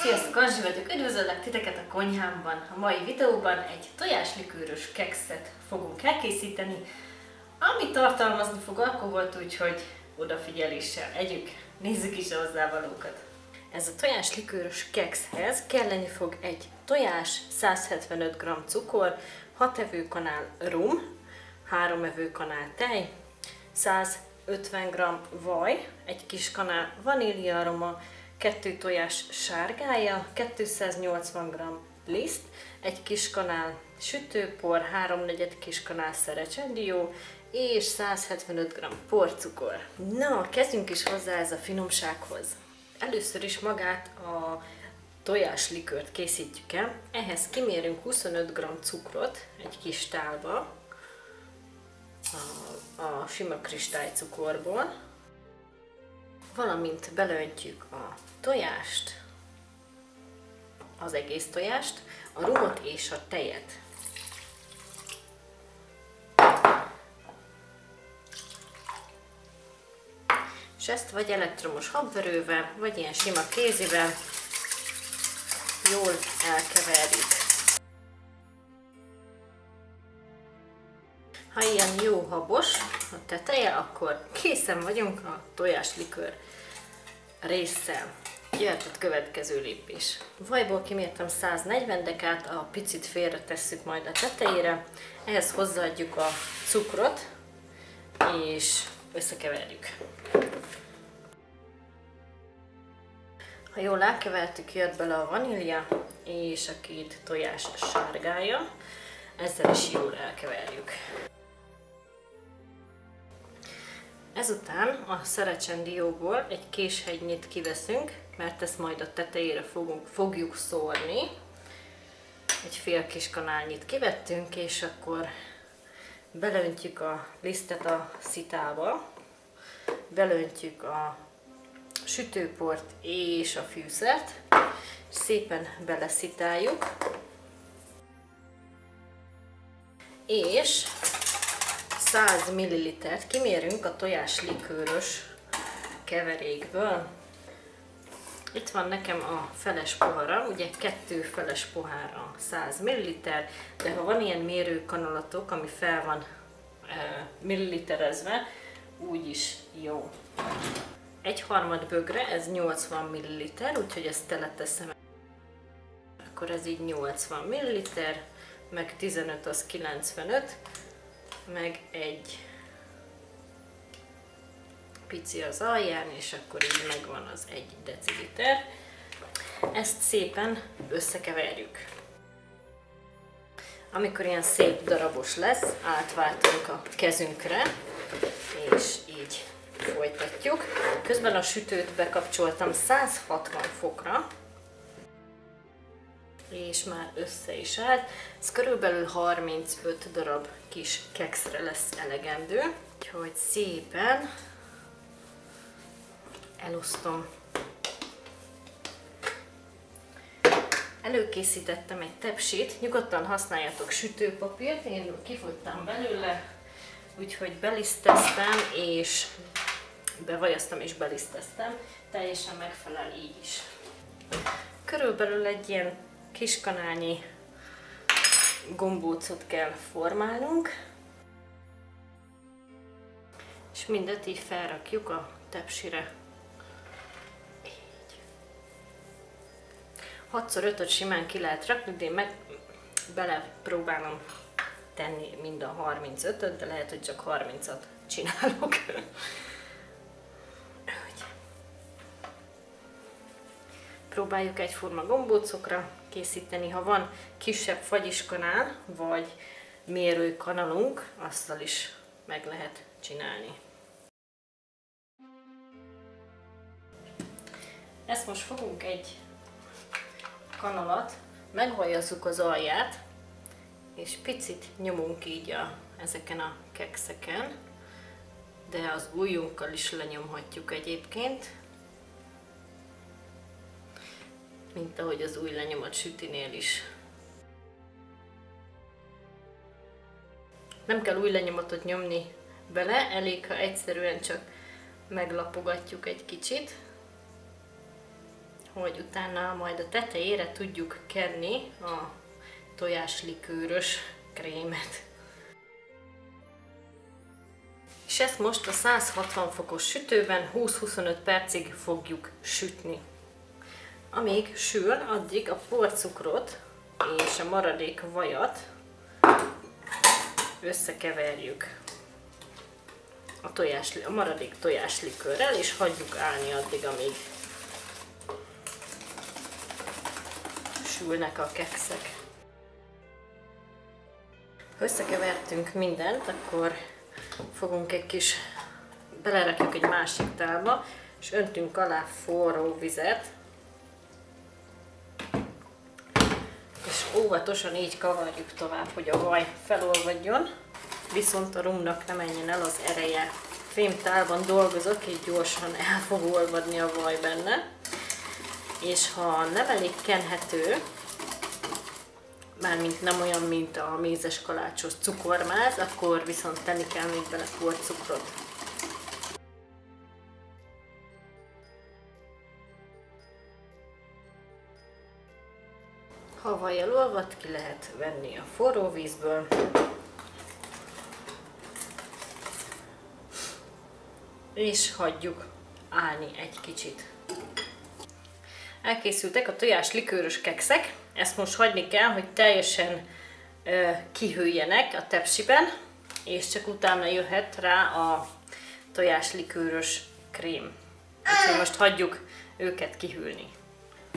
Sziasztok, Anzsi vagyok, üdvözöllek titeket a konyhámban. A mai videóban egy tojáslikőrös kekszet fogunk elkészíteni, ami tartalmazni fog alkoholt, úgyhogy odafigyeléssel együk, nézzük is a hozzávalókat. Ez a tojáslikőrös kekszhez kelleni fog egy tojás, 175 g cukor, 6 evőkanál rum, 3 evőkanál tej, 150 g vaj, egy kis kanál vaníliaroma, 2 tojás sárgája, 280 g liszt, egy kis kanál sütőpor, 3/4 kis kanál szerecsendió és 175 g porcukor. Na, kezdjünk is hozzá ez a finomsághoz. Először is magát a tojáslikőrt készítjük el. Ehhez kimérünk 25 g cukrot egy kis tálba, a sima kristálycukorból, valamint beleöntjük a tojást, az egész tojást, a rumot és a tejet. És ezt vagy elektromos habverővel, vagy ilyen sima kézivel jól elkeverjük. Ha ilyen jó habos a teteje, akkor készen vagyunk a tojáslikőr résszel. Jöhet a következő lépés. Vajból kimértem 140 dekát, a picit félre tesszük majd a tetejére. Ehhez hozzáadjuk a cukrot, és összekeverjük. Ha jól elkevertük, jött bele a vanília és a 2 tojás sárgája. Ezzel is jól elkeverjük. Ezután a szerecsendióból egy késhegynyit kiveszünk, mert ezt majd a tetejére fogjuk szórni. Egy fél kis kanálnyit kivettünk, és akkor beleöntjük a lisztet a szitába, beleöntjük a sütőport és a fűszert, szépen beleszitáljuk, és 100 ml-t kimérünk a tojáslikőrös keverékből. Itt van nekem a feles poharam, ugye 2 feles pohár a 100 ml, de ha van ilyen mérőkanalatok, ami fel van milliliterezve, úgyis jó. 1/3 bögre, ez 80 ml, úgyhogy ezt teleteszem. Akkor ez így 80 ml, meg 15 az 95, meg egy pici az alján, és akkor így megvan az 1 deciliter. Ezt szépen összekeverjük. Amikor ilyen szép darabos lesz, átváltunk a kezünkre, és így folytatjuk. Közben a sütőt bekapcsoltam 160 fokra, és már össze is állt. Ez körülbelül 35 darab kis kekszre lesz elegendő. Úgyhogy szépen elosztom. Előkészítettem egy tepsit, nyugodtan használjatok sütőpapírt, én kifogytam belőle, úgyhogy beliszteztem és bevajaztam és beliszteztem, teljesen megfelel így is. Körülbelül egy ilyen kiskanálnyi gombócot kell formálnunk, és mindet így felrakjuk a tepsire. Így. 6x5-öt simán ki lehet rakni, de én belepróbálom tenni mind a 35-öt, de lehet, hogy csak 30-at csinálok. Próbáljuk egyforma gombócokra készíteni. Ha van kisebb fagyiskanál, vagy mérőkanalunk, azzal is meg lehet csinálni. Ezt most fogunk egy kanalat, megvajazzuk az alját, és picit nyomunk így ezeken a kekszeken, de az ujjunkkal is lenyomhatjuk egyébként, mint ahogy az ujj lenyomott sütinél is. Nem kell új lenyomatot nyomni bele, elég, ha egyszerűen csak meglapogatjuk egy kicsit. hogy utána majd a tetejére tudjuk kenni a tojáslikőrös krémet. És ezt most a 160 fokos sütőben 20-25 percig fogjuk sütni. Amíg sül, addig a porcukrot és a maradék vajat összekeverjük a maradék tojáslikőrrel, és hagyjuk állni addig, amíg sülnek a kekszek. Ha összekevertünk mindent, akkor fogunk belerakjuk egy másik tálba, és öntünk alá forró vizet, és óvatosan így kavarjuk tovább, hogy a vaj felolvadjon, viszont a rumnak ne menjen el az ereje. Fémtálban dolgozok, így gyorsan el fog olvadni a vaj benne, és ha nem elég kenhető, mármint nem olyan, mint a mézes kalácsos cukormáz, akkor viszont tenni kell még bele porcukrot. Ha a vaj elolvadt, ki lehet venni a forró vízből. És hagyjuk állni egy kicsit. Elkészültek a tojáslikőrös kekszek, ezt most hagyni kell, hogy teljesen kihűljenek a tepsiben, és csak utána jöhet rá a tojáslikőrös krém. Úgyhogy most hagyjuk őket kihűlni.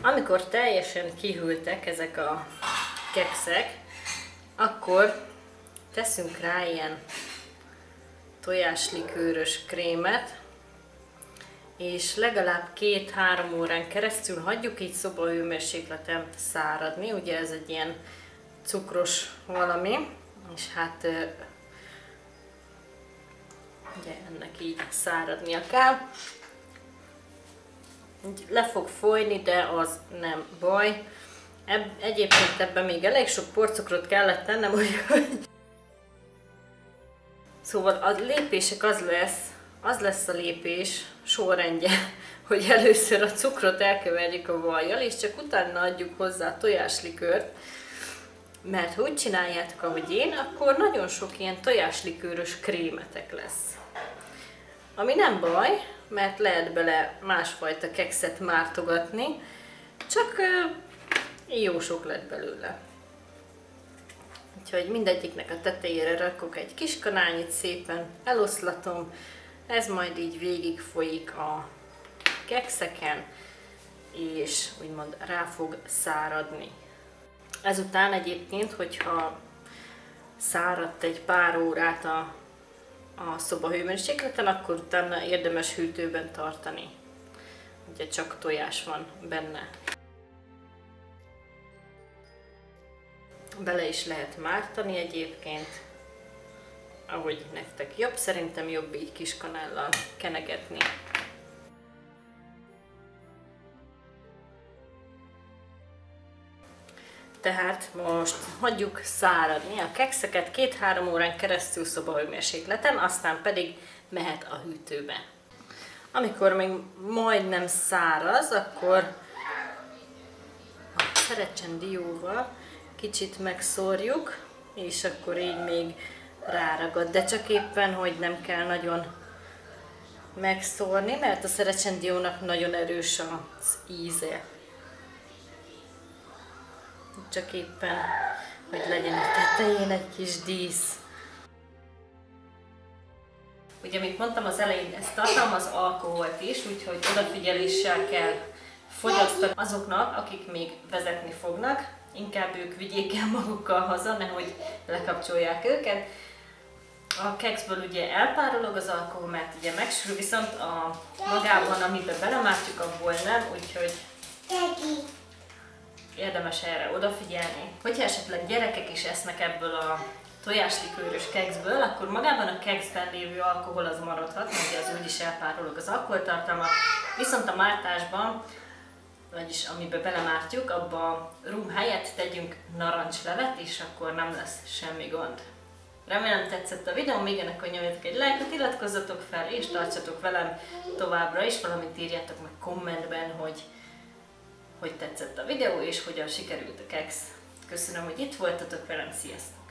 Amikor teljesen kihűltek ezek a kekszek, akkor teszünk rá ilyen tojáslikőrös krémet, és legalább 2-3 órán keresztül hagyjuk így szobahőmérsékleten száradni. Ugye ez egy ilyen cukros valami, és hát ugye ennek így száradnia kell. Le fog folyni, de az nem baj. Egyébként ebben még elég sok porcukrot kellett tennem, úgyhogy... Szóval a lépések az lesz a lépés sorrendje, hogy először a cukrot elkeverjük a vajjal, és csak utána adjuk hozzá a tojáslikőrt, mert ha úgy csináljátok, ahogy én, akkor nagyon sok ilyen tojáslikőrös krémetek lesz. Ami nem baj, mert lehet bele másfajta kekszet mártogatni, csak jó sok lett belőle. Úgyhogy mindegyiknek a tetejére rakok egy kis kanálnyit, szépen eloszlatom, ez majd így végig folyik a kekszeken, és úgymond rá fog száradni. Ezután egyébként, hogyha száradt egy pár órát a szobahőmérsékleten, akkor utána érdemes hűtőben tartani. Ugye csak tojás van benne. Bele is lehet mártani egyébként, ahogy nektek jobb. Szerintem jobb így kis kanállal kenegetni. Tehát most hagyjuk száradni a kekszeket 2-3 órán keresztül szobahőmérsékleten, aztán pedig mehet a hűtőbe. Amikor még majdnem száraz, akkor a szerecsen dióval kicsit megszórjuk, és akkor így még ráragad. De csak éppen, hogy nem kell nagyon megszórni, mert a szerecsen diónak nagyon erős az íze. Csak éppen, hogy legyen a tetején egy kis dísz. Ugye, mint mondtam az elején, ez tartalmaz alkoholt is, úgyhogy odafigyeléssel kell fogyasztani azoknak, akik még vezetni fognak. Inkább ők vigyék el magukkal haza, nehogy lekapcsolják őket. A kekszből ugye elpárolog az alkohol, mert ugye megsül, viszont a magában, amiben belemártjuk, abból nem, úgyhogy érdemes erre odafigyelni. Hogyha esetleg gyerekek is esznek ebből a tojáslikőrös kekszből, akkor magában a kekszben lévő alkohol az maradhat, mert az úgyis elpárolog az alkoholtartalma, viszont a mártásban, vagyis amiben belemártjuk, abba a rum helyett tegyünk narancslevet, és akkor nem lesz semmi gond. Remélem tetszett a videó, még ennek, hogy nyomjatok egy lájkot, iratkozzatok fel, és tartsatok velem továbbra is, valamint írjátok meg kommentben, hogy hogy tetszett a videó és hogyan sikerült a keksz. Köszönöm, hogy itt voltatok velem, sziasztok!